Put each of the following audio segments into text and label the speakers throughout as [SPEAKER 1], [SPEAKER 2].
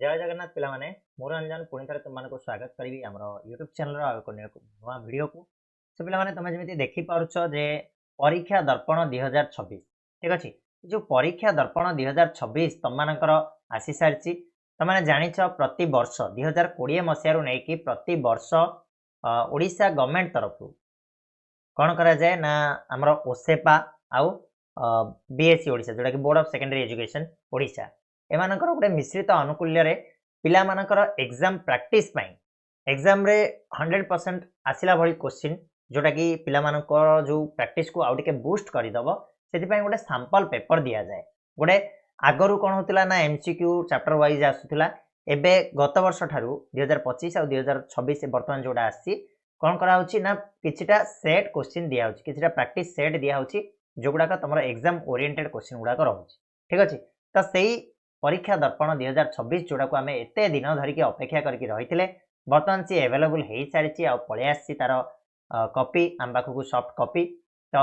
[SPEAKER 1] जय जगन्नाथ पिला माने मोर रंजन पुणी थे तुम स्वागत करी आम यूट्यूब चैनल नुआ भिडियो को सो पिला माने तुम जमी देखिपुच जे परीक्षा दर्पण 2026 ठीक अच्छे जो परीक्षा दर्पण 2026 तुम मानकर आसी सारी तुमने जाच प्रति वर्ष 2020 मसीह नहीं प्रति वर्ष ओडिशा गवर्नमेंट तरफ कौन करा जाए ना आमर ओसेपा आउ बीएससी ओडिशा जोटा कि board of secondary education Odisha एमानकर गोटे मिश्रित अनुकूल्य पिलामानकर एग्जाम प्रैक्टिस एग्जाम रे 100% आसिला भली क्वेश्चन जोटा कि पिलामानकर जो प्रैक्टिस को आउ टिके बूस्ट करदब से गोटे सैंपल पेपर दि जाए गोटे आगरू कौन होता ना एमसीक्यू चैप्टर वाइज आसूला एबे गत वर्ष ठारू 2025 और 2026 बर्तमान जोटा आसी कौन कराउछि ना किछिटा सेट क्वेश्चन दिया होछि किछिटा प्रैक्टिस सेट दिया होछि जो गुडाक तुम एग्जाम ओरिएंटेड क्वेश्चन गुडाक रहुछि ठीक अछि तो सेही परीक्षा दर्पण 2026 जोड़ा को आम एत दिन धरिकी अपेक्षा करके रही बर्तमान सी एवेलेबल हो सारी आ पलि आसी तार कॉपी आम पाखक सॉफ्ट कॉपी तो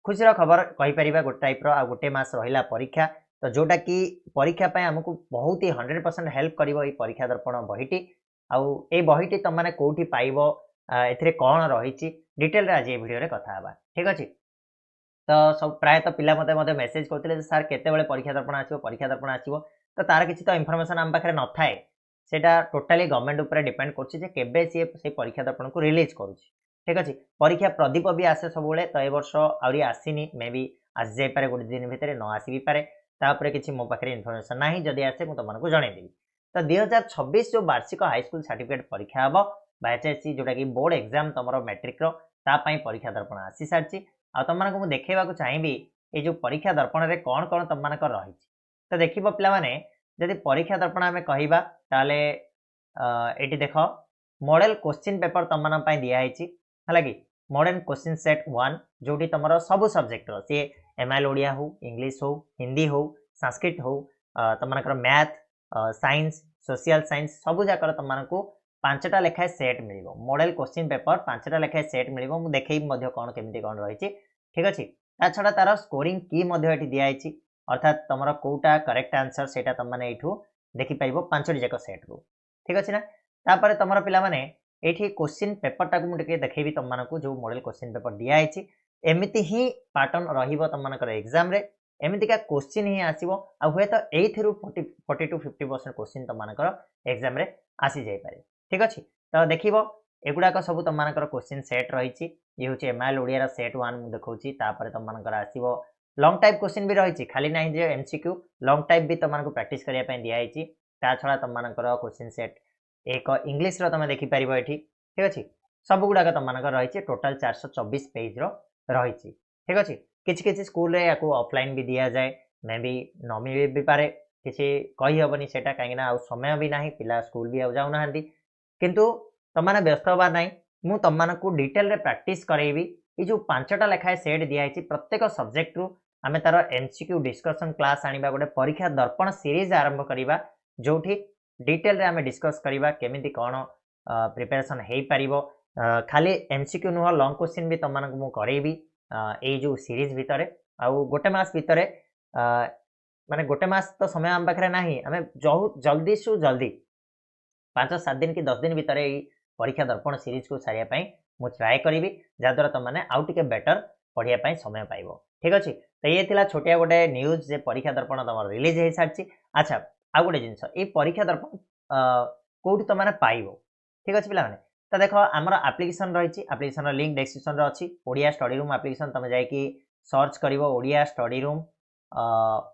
[SPEAKER 1] खुशी खबर कहीपर गोटे टाइप आ गोटे मस रहा परीक्षा तो जोटा कि परीक्षा आमको बहुत ही 100% हेल्प कर परीक्षा दर्पण बहीटी आउ बहीटी तुम मैंने कौटी पाइब ए कौन रही डिटेल आज ये वीडियो कथा ठीक अच्छे तो सब प्रायतः पिला मते मेसेज करते सर केते परीक्षा दर्पण आसो परीक्षा दर्पण आसो तो तार किसी तो इनफॉरमेशन आम पाखे न थाए सेटा टोटाली गवर्नमेंट उपर डिपेंड कर सी परीक्षा दर्पण को रिलीज करुच्ची ठीक अच्छे परीक्षा प्रदीप भी आसे सब तो ये वर्ष आहरी आसीनी मे बी आसी जापे गोटे दिन भितर न आसी भी पारे तापर किसी मो पाखे इनफॉरमेशन ना जदि आसे मुझे तुमको जनईदेवी तो 2026 जो वार्षिक हाईस्कूल सर्टिफिकेट परीक्षा हम एचएससी जोटा कि बोर्ड एग्जाम तुम मैट्रिक परीक्षा दर्पण आसी सारी आ तुम मानक देखा चाहिए ये जो परीक्षा दर्पण में कौन कौन तुम मानक रही तो देख पाने जदि परीक्षा दर्पण आम कहले ये देख मॉडल क्वेश्चन पेपर तुम मान दिखाई है कि मॉडर्न क्वेश्चन सेट 1 जो तुम सब सब्जेक्ट सी एमआईएल ओडिया हो इंग्लिश हो हिंदी हो संस्कृत हो तुम मानकर मैथ साइंस सोशल साइंस सब जाक तुम मानक 5टा लेखाएं सेट मिल मॉडल क्वेश्चन पेपर 5टा लेखाएं सेट मिल देखी कौन केमी कौन रही ठीक अच्छे ता छड़ा तार स्कोरिंग की दिखाई अर्थात तुम कौटा करेक्ट आंसर से तुम मैंने देखिपर 5टी जाक सेट रू ठीक अच्छे ना तापर तुम पाने ये क्वेश्चन पेपर टाक मुझे देखेबी तुम मानक जो मॉडल क्वेश्चन पेपर दिखाई एमती ही पैटर्न रम एग्जाम एमतीका क्वेश्चन ही आसो हे तो यू 40 to 50% क्वेश्चन तुम एग्जाम आसी जापे ठीक अच्छे तो देख एगुड़ाक सब तुम मानकर क्वेश्चन सेट रही ये हूँ एमआईएल ओडिया सेट 1 मुझे देखा तुम मानकर आसो लंग टाइप क्वेश्चन भी रही खाली ना जो एमसीक्यू लंग टाइप भी तुमको प्रैक्टिस करने दिखाई ता छड़ा तुम मानकर क्वेश्चन सेट एक इंग्लिश तुम देखिपर ये ठीक अच्छे सब गुड़ाक तुम मानकर रही टोटाल 424 पेज रही ठीक अच्छे किसी स्कूल रे या ऑफलाइन भी दि जाए मे भी न मिल भी पारे किसी कही हेनी से कहीं समय भी ना पिला स्कूल भी आउ जाऊना किंतु तुमने व्यस्त हवा ना मु तुम को डिटेल रे प्रैक्टिस करेबी ये जो 5टा लेखाएं सेट दिखाई प्रत्येक सब्जेक्ट रु आम तार एमसीक्यू डिस्कशन क्लास आनिबा गोटे परीक्षा दर्पण सीरीज आरंभ करवा जो डिटेल रे आम डिस्कस करवा केमिति कौन प्रिपरेशन हो पार खाली एमसीक्यू नुह लंग क्वेश्चन भी तुमको करेबी ये जो सीरीज भितर आउ गोटे मास भितर माने गोटे मास तो समय आम पाखे ना आम जल्दी सु जल्दी 5-7 दिन कि 10 दिन भितर परीक्षा दर्पण सीरीज को सारे मुझे ट्राए करी जहाद्वारा तुमने आउ टे बेटर पढ़ाई समय पाइब ठीक अच्छे तो ये थिला छोटिया गोटे न्यूज जे परीक्षा दर्पण तुम रिलीज हो सारी अच्छा आउ गोटे जिनस ये परीक्षा दर्पण कौटी तुमने पाइब ठीक अच्छे पे तो देख आमर आप्लिकेसन रही आप्लिकेसन लिंक डिस्क्रिप्शन अच्छी ओडिया स्टडी रूम आप्लिकेसन तुम जाकि सर्च कर Odia study room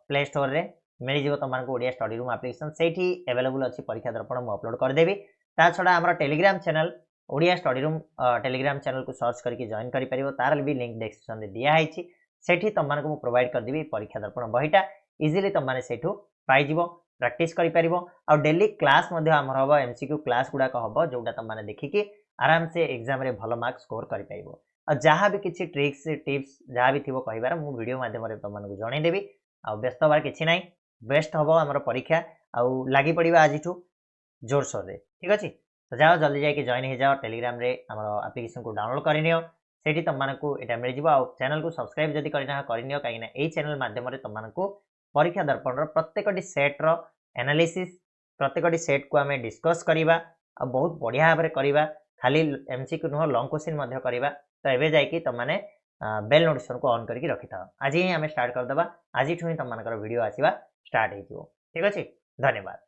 [SPEAKER 1] play store रे मिल जाव तुमको ओडिया स्टडी रूम आप्लिकेसन से एवेलेबल अच्छी परीक्षा दर्पण मुझे अपलोड करदेवी ता छड़ा आम Telegram channel Odia study room Telegram channel को सर्च करके जॉइन कर तार भी लिंक डिस्क्रिप्शन में दिखाई से तुमको मुझे प्रोवाइड करदेवी परीक्षा दर्पण बहीटा इजिली तुमने से पाइज प्रैक्टिस कर डेली क्लास हम हम एमसीक्यू क्लास गुड़ाक हम जोटा तुमने देखिकी आराम से एग्जाम रे भल मार्क स्कोर कर जहाँ भी किसी ट्रिक्स टिप्स जहाँ भी थी कहार मुझे वीडियो मध्यम तुमको जनईदेवी आ व्यस्त हबार किसी ना बेस्ट हम आम परीक्षा आउ लगी पड़ा आज जोरसोर रे ठीक अच्छे तो जाओ जल्दी जाके जॉइन हो जाओ टेलीग्राम रे आम एप्लिकेशन को डाउनलोड करनियो से तुमको यहाँ मिल जाव चैनल को सब्सक्राइब जब करना कहीं यही चैनल मध्यम तुमको परीक्षा दर्पण प्रत्येक सेट्र एनालिसिस प्रत्येकटी सेट को आम डिस्कस करवा बहुत बढ़िया भाव में करवा खाली एमसीक्यू नुह लॉन्ग क्वेश्चन मध्य करवा तो एबे जाइए तुम मैंने बेल नोटिफिकेशन को ऑन करके रखी था आज ही आम स्टार्ट करदे आज ही तुम मान वीडियो आसवा स्टार्ट हो ठीक अच्छे धन्यवाद।